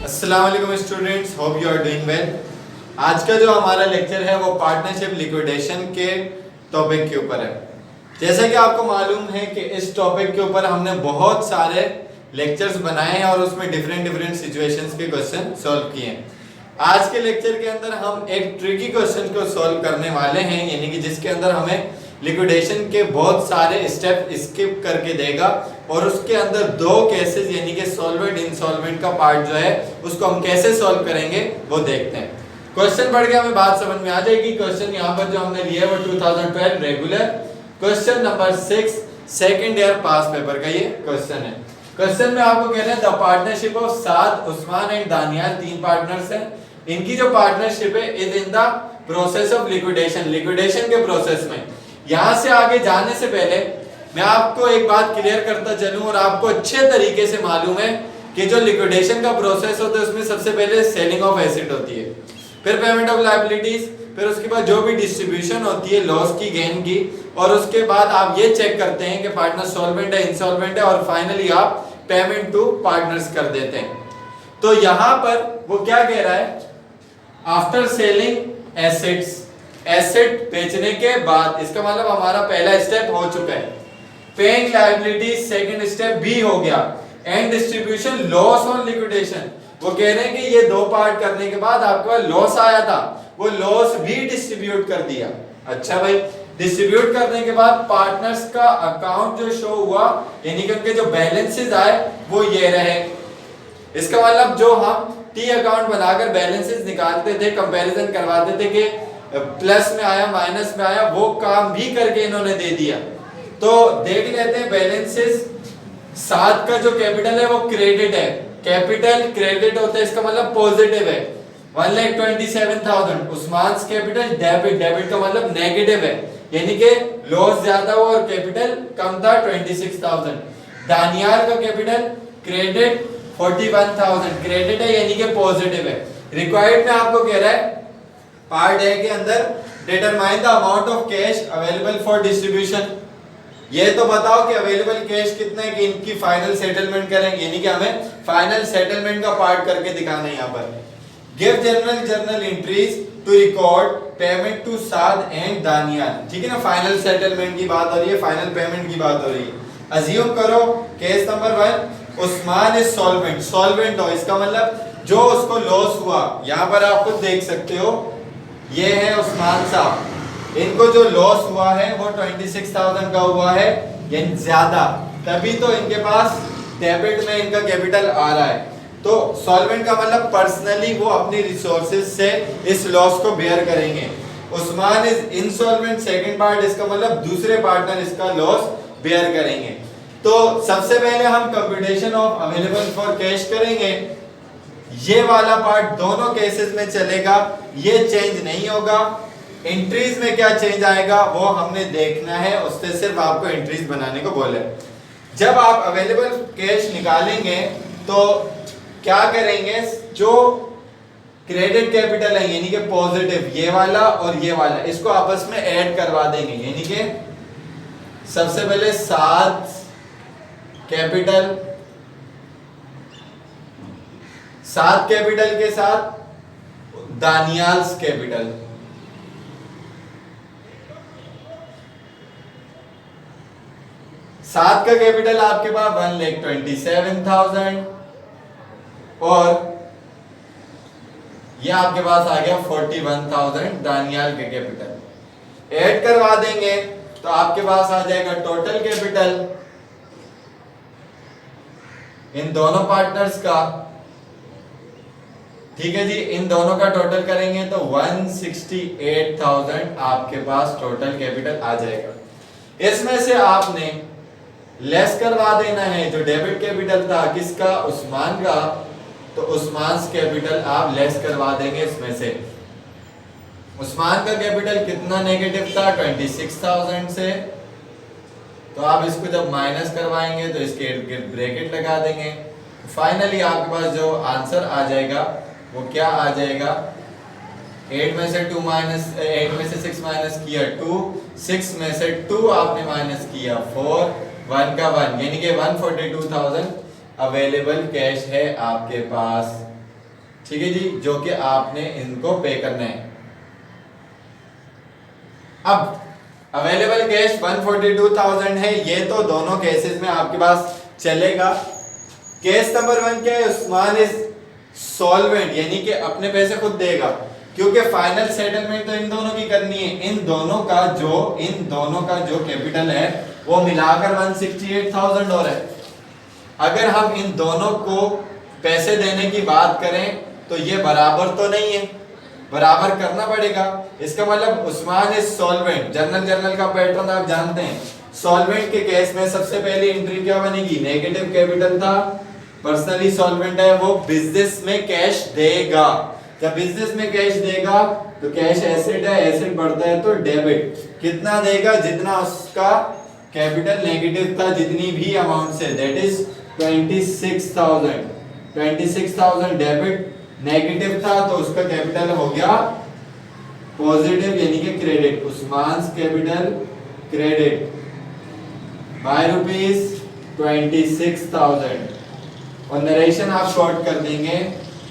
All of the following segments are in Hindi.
अस्सलाम वालेकुम students, hope you are doing well. आज का जो हमारा लेक्चर है वो पार्टनरशिप लिक्विडेशन के टॉपिक के ऊपर है। जैसा कि आपको मालूम है कि इस टॉपिक के ऊपर हमने बहुत सारे लेक्चर्स बनाए हैं और उसमें डिफरेंट सिचुएशंस के क्वेश्चन सॉल्व किए हैं। आज के लेक्चर के अंदर हम एक ट्रिकी क्वेश्चन को सॉल्व करने वाले हैं, यानी कि जिसके अंदर हमें लिक्विडेशन के बहुत सारे स्टेप स्किप करके देगा और उसके अंदर दो केसेस यानी कि सॉल्वेंट इंसॉल्वेंट का पार्ट जो है उसको हम कैसे सॉल्व करेंगे वो देखते हैं। क्वेश्चन पढ़ के हमें बात समझ में आ जाएगी। क्वेश्चन यहाँ पर जो हमने लिया है वो 2012 regular question number 6 second year pass paper का ये क्वेश्चन है। क्वेश्चन में आपको कह रहे हैं the partnership of Saad, Usman and Daniyal, तीन पार्टनर्स हैं। इनकी जो पार्टनरशिप है is in the process of liquidation, liquidation के प्रोसेस में। यहां से आगे जाने से पहले मैं आपको एक बात क्लियर करता चलूं और आपको अच्छे तरीके से मालूम है कि जो लिक्विडेशन का प्रोसेस होता है उसमें सबसे पहले सेलिंग ऑफ एसेट होती है, फिर पेमेंट ऑफ लायबिलिटीज, फिर उसके बाद जो भी डिस्ट्रीब्यूशन होती है लॉस की गेन की, और उसके बाद आप ये चेक करते हैं कि पार्टनर सॉल्वेंट है इंसॉल्वेंट है, और फाइनली आप पेमेंट टू पार्टनर्स कर देते हैं। तो यहां पर वो क्या कह रहा है, आफ्टर सेलिंग एसेट्स, एसेट बेचने के बाद, इसका मतलब हमारा पहला स्टेप हो चुका है। पेइंग लायबिलिटीज सेकंड स्टेप भी हो गया, and distribution loss on liquidation. वो कह रहे हैं कि ये दो पार्ट करने के बाद आपके पास लॉस आया था, वो लॉस भी डिस्ट्रीब्यूट कर दिया। अच्छा भाई, डिस्ट्रीब्यूट करने के बाद पार्टनर्स का अकाउंट जो शो हुआ यानी कि उनके जो बैलेंसेस आए वो ये रहे। इसका मतलब जो हम टी अकाउंट बनाकर बैलेंसेस निकालते थे, कंपैरिजन करवाते थे कि प्लस में आया माइनस में आया, वो काम भी करके इन्होंने दे दिया। तो देख लेते हैं बैलेंसेस। सात का जो कैपिटल है वो क्रेडिट है, कैपिटल क्रेडिट होता है, इसका मतलब पॉजिटिव है 1,27,000। उस्मान कैपिटल डेबिट, डेबिट का मतलब नेगेटिव है, यानी कि लॉस ज्यादा हुआ और कैपिटल कम था 26,000। दानियाल का कैपिटल क्रेडिट 41,000, क्रेडिट है यानी कि पॉजिटिव है। रिक्वायर्ड में आपको कह रहा है पार्ट ए के अंदर determine the amount of cash available for distribution. ये तो बताओ कि अवेलेबल कैश कितना है कि इनकी फाइनल सेटलमेंट करेंगे, यानी कि हमें फाइनल सेटलमेंट का पार्ट करके दिखाना है। यहाँ पर give journal entries to record payment to Saad and Daniyal, ठीक है ना। फाइनल सेटलमेंट की बात हो रही है, फाइनल पेमेंट की बात हो रही है। अज्यूम करो case number 1 Usman is solvent, solvent हो, इसका मतलब जो उसको लॉस हुआ, यहाँ पर आप खुद देख सकते हो ये है उस्मान साहब, इनको जो लॉस हुआ है वो 26,000 का हुआ है, यानी ज्यादा, तभी तो इनके पास डेबिट में इनका कैपिटल आ रहा है। तो सॉल्वेंट का मतलब पर्सनली वो अपनी रिसोर्सेज से इस लॉस को बेयर करेंगे। Usman is insolvent, second part, इसका मतलब दूसरे पार्टनर इसका लॉस बेयर करेंगे। तो सबसे पहले हम computation of available for cash करेंगे। ये वाला पार्ट दोनों केसेस में चलेगा, ये चेंज नहीं होगा। एंट्रीज में क्या चेंज आएगा वो हमने देखना है, उससे सिर्फ आपको एंट्रीज बनाने को बोले। जब आप अवेलेबल कैश निकालेंगे तो क्या करेंगे, जो क्रेडिट कैपिटल है यानी कि पॉजिटिव, ये वाला और ये वाला, इसको आपस में ऐड करवा देंगे, यानी कि सबसे पहले सात कैपिटल, सात कैपिटल के साथ दानियाल्स कैपिटल, सात का कैपिटल आपके पास 1,27,000 और ये आपके पास आ गया 41,000 दानियाल के कैपिटल। ऐड करवा देंगे तो आपके पास आ जाएगा टोटल कैपिटल इन दोनों पार्टनर्स का, ठीक है जी। इन दोनों का टोटल करेंगे तो 168,000 आपके पास टोटल कैपिटल आ जाएगा। इसमें से आपने लेस करवा देना है जो डेबिट कैपिटल था, किसका, उस्मान का, तो उस्मान कैपिटल आप लेस करवा देंगे इसमें से। उस्मान का कैपिटल कितना नेगेटिव था 26,000 से, तो आप इसको जब माइनस करवाएंगे तो इसके इर्द गिर्द ब्रैकेट लगा देंगे। फाइनली आपके पास जो आंसर आ जाएगा वो क्या आ जाएगा, 8 में से 2 माइनस 8 में से 6 माइनस किया 2, 6 में से 2 आपने माइनस किया 4, 1 का 1, यानी कि 142,000 अवेलेबल कैश है आपके पास। ठीक है जी, जो कि आपने इनको पे करना है। अब अवेलेबल कैश 142,000 है, ये तो दोनों केसेस में आपके पास चलेगा। केस नंबर 1 क्या है, उस्मान इज सॉल्वेंट, यानी कि अपने पैसे खुद देगा, क्योंकि फाइनल सेटलमेंट तो इन दोनों की करनी है। इन दोनों का जो कैपिटल है वो मिलाकर 168,000 और है। अगर हम इन दोनों को पैसे देने की बात करें तो ये बराबर तो नहीं है, बराबर करना पड़ेगा। इसका मतलब उस्मान इज सॉल्वेंट, जर्नल का पैटर्न आप जानते हैं। सॉल्वेंट के केस में सबसे पहली एंट्री क्या बनेगी, नेगेटिव कैपिटल था, पर्सनली सॉल्वेंट है, वो बिजनेस में कैश देगा। जब बिजनेस में कैश देगा तो कैश एसेट है, एसेट बढ़ता है तो डेबिट। कितना देगा, जितना उसका कैपिटल नेगेटिव था, जितनी भी अमाउंट से, दैट इज 26,000 डेबिट, नेगेटिव था तो उसका कैपिटल हो गया पॉजिटिव यानी कि credit. Usman's capital credit by ₹26,000। और नरेशन आप शॉर्ट कर देंगे,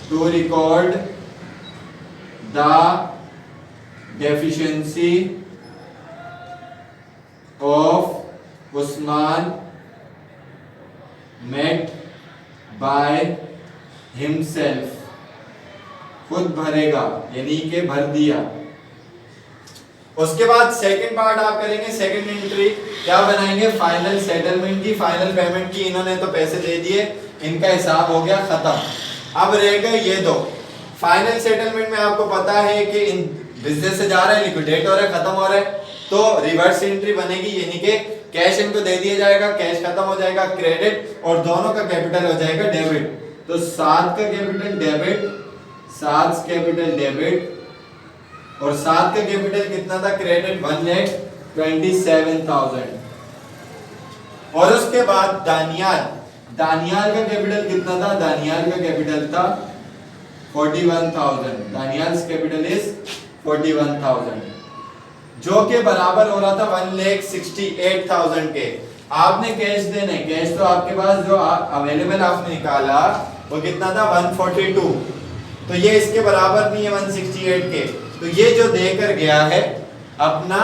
to record the deficiency of Usman met by himself, खुद भरेगा यानी कि भर दिया। उसके बाद सेकंड पार्ट आप करेंगे, सेकंड एंट्री क्या बनाएंगे, फाइनल सेटलमेंट की, फाइनल पेमेंट की। इन्होंने तो पैसे दे दिए, इनका हिसाब हो गया खत्म। अब रह गए ये दो। फाइनल सेटलमेंट में आपको पता है कि इन बिजनेस से जा रहा है, लिक्विडेट हो रहा है, खत्म हो रहा है, तो रिवर्स एंट्री बनेगी, यानी कि कैश इनको दे दिया जाएगा, कैश खत्म हो जाएगा, क्रेडिट, और दोनों का कैपिटल हो जाएगा डेबिट। तो 7 का कैपिटल डेबिट, 7 कैपिटल डेबिट, और 7 का कैपिटल कितना था, क्रेडिट 1,27,000। और उसके बाद दानियाल का कैपिटल कितना था, दानियाल का कैपिटल था 41,000। दानियाल्स कैपिटल इज 41,000, जो के बराबर हो रहा था 1,68,000 के। आपने कैश देने, कैश तो आपके पास जो अवेलेबल आपने निकाला वो कितना था 142, तो ये इसके बराबर नहीं है 168 के। तो ये जो देकर गया है अपना,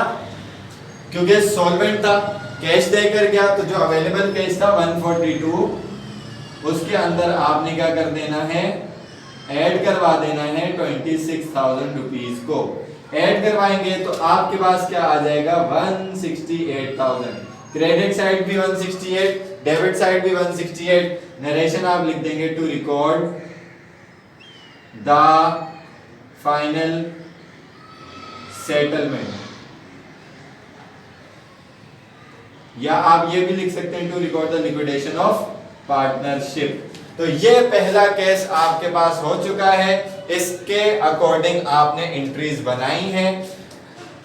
क्योंकि सॉल्वेंट था, कैश देकर गया, तो जो अवेलेबल कैश था 142, उसके अंदर आपने क्या कर देना है, ऐड करवा देना है 26,000 रुपीस को। ऐड करवाएंगे तो आपके पास क्या आ जाएगा 168,000। क्रेडिट साइड भी 168, डेबिट साइड भी 168। नरेशन आप लिख देंगे, to record the final settlement, या आप ये भी लिख सकते हैं, to record the liquidation of partnership. तो ये पहला केस आपके पास हो चुका है, इसके अकॉर्डिंग आपने एंट्रीज बनाई हैं।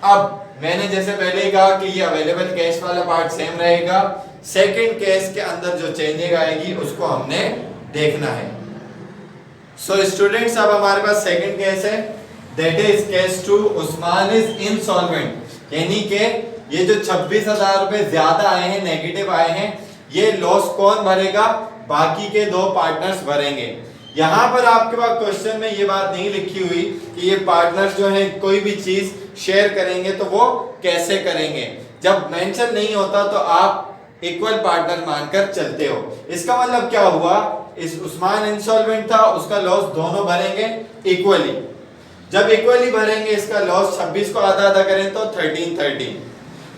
अब मैंने जैसे पहले ही कहा कि ये अवेलेबल कैश वाला पार्ट सेम रहेगा, सेकंड केस के अंदर जो चेंजिंग आएगी उसको हमने देखना है। सो स्टूडेंट्स, अब हमारे पास सेकंड केस है, that is case 2, Usman is insolvent, यानी कि ये जो 26,000 रुपए ज्यादा आए हैं, नेगेटिव आए हैं, ये लॉस कौन भरेगा, बाकी के दो पार्टनर्स भरेंगे। यहां पर आपके पास क्वेश्चन में ये बात नहीं लिखी हुई कि ये पार्टनर्स जो है कोई भी चीज शेयर करेंगे तो वो कैसे करेंगे। जब मेंशन नहीं होता तो आप इक्वल पार्टनर मानकर चलते हो। इसका मतलब क्या हुआ, इस उस्मान इंसॉल्वेंट था, उसका लॉस दोनों भरेंगे इक्वली। जब इक्वली भरेंगे, इसका लॉस 26 को आधा आधा करें तो 13,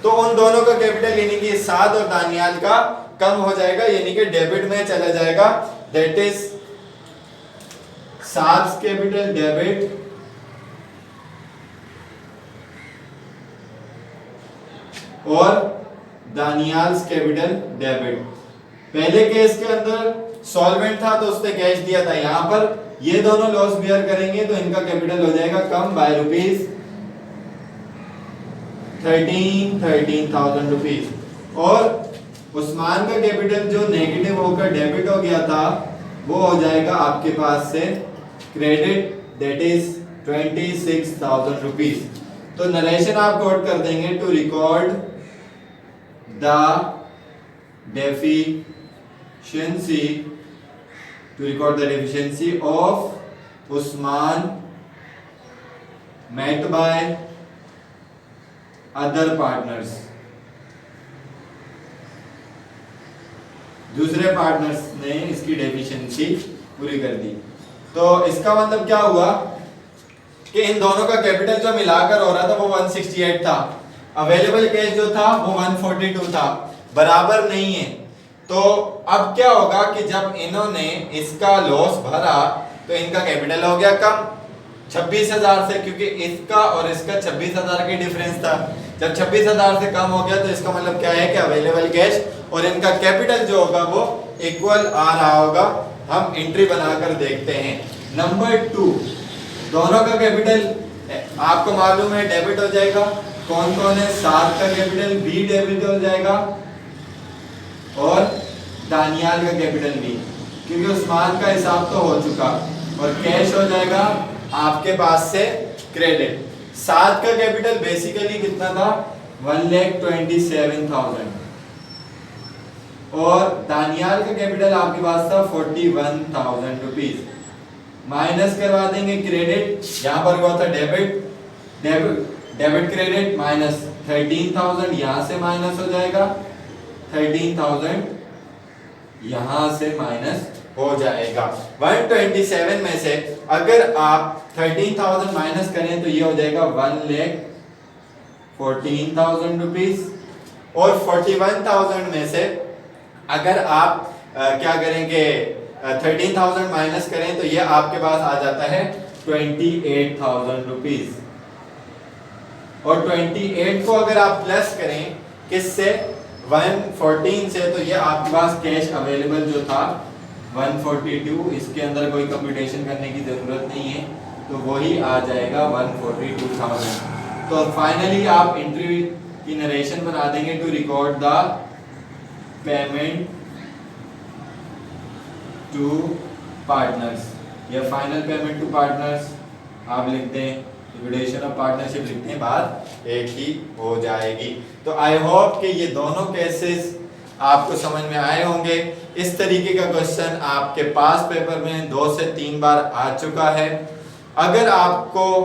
तो उन दोनों का कैपिटल यानी कि साद और दानियाल का कम हो जाएगा, यानी कि डेबिट में चला जाएगा, दैट इज साद्स कैपिटल डेबिट और दानियाल्स कैपिटल डेबिट। पहले केस के अंदर सॉल्वेंट था तो उसने कैश दिया था, यहां पर ये दोनों लॉस बियर करेंगे तो इनका कैपिटल हो जाएगा कम बाय ₹13,000 रुपीज। और उस्मान का कैपिटल जो नेगेटिव होकर डेबिट हो गया था वो हो जाएगा आपके पास से क्रेडिट, दैट इज 26,000 रुपीज। तो नरेशन आप कोट कर देंगे, to record the deficiency of Usman met by other partners, दूसरे पार्टनर्स ने इसकी डेफिशिएंसी पूरी कर दी। तो इसका मतलब क्या हुआ कि इन दोनों का कैपिटल जो मिलाकर हो रहा था वो 168 था, अवेलेबल कैश जो था वो 142 था, बराबर नहीं है। तो अब क्या होगा कि जब इन्होंने इसका लॉस भरा तो इनका कैपिटल हो गया कम 26,000 से, क्योंकि इसका और इसका 26,000 की डिफरेंस था। जब 26,000 से कम हो गया तो इसका मतलब क्या है कि अवेलेबल कैश और इनका कैपिटल जो होगा वो इक्वल आ रहा होगा। हम एंट्री बनाकर देखते हैं। नंबर 2, दोनों का कैपिटल आपको मालूम है डेबिट हो जाएगा। कौन कौन है? 7 का कैपिटल भी डेबिट हो जाएगा और दानियाल का कैपिटल भी, क्योंकि उस्मान का हिसाब तो हो चुका, और कैश हो जाएगा आपके पास से क्रेडिट। 7 का कैपिटल बेसिकली कितना था? 1,27,000 और दानियाल का कैपिटल आपके पास था 41,000 रुपीज। माइनस करवा देंगे क्रेडिट, यहां पर हुआ था डेबिट क्रेडिट माइनस 13,000, यहां से माइनस हो जाएगा 13,000, यहां से माइनस हो जाएगा। 127 में से अगर आप 13,000 माइनस करें तो ये हो जाएगा 1,14,000 रुपीज, और 41,000 में से अगर आप क्या करेंगे 13,000 माइनस करें तो ये आपके पास आ जाता है 28,000 रुपीज। और 28 को अगर आप प्लस करें किससे? 114 से, तो ये आपके पास कैश अवेलेबल जो था 142, इसके अंदर कोई कंप्यूटेशन करने की जरूरत नहीं है, तो वही आ जाएगा 142,000। तो फाइनली आप एंट्री की नरेशन बना देंगे to record the payment to partners, या फाइनल पेमेंट टू पार्टनर्स आप लिख दें, लिक्विडेशन ऑफ पार्टनरशिप लिखते हैं, बात एक ही हो जाएगी। तो आई होप कि ये दोनों केसेस आपको समझ में आए होंगे। इस तरीके का क्वेश्चन आपके पास पेपर में 2 से 3 बार आ चुका है। अगर आपको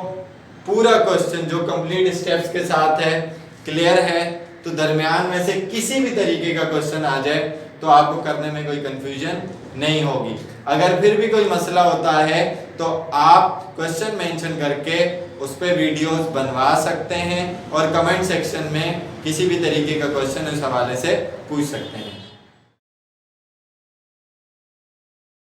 पूरा क्वेश्चन जो कंप्लीट स्टेप्स के साथ है क्लियर है, तो दरमियान में से किसी भी तरीके का क्वेश्चन आ जाए तो आपको करने में कोई कंफ्यूजन नहीं होगी। अगर फिर भी कोई मसला होता है तो आप क्वेश्चन मेंशन करके उस पे वीडियोस बनवा सकते हैं और कमेंट सेक्शन में किसी भी तरीके का क्वेश्चन इस हवाले से पूछ सकते हैं।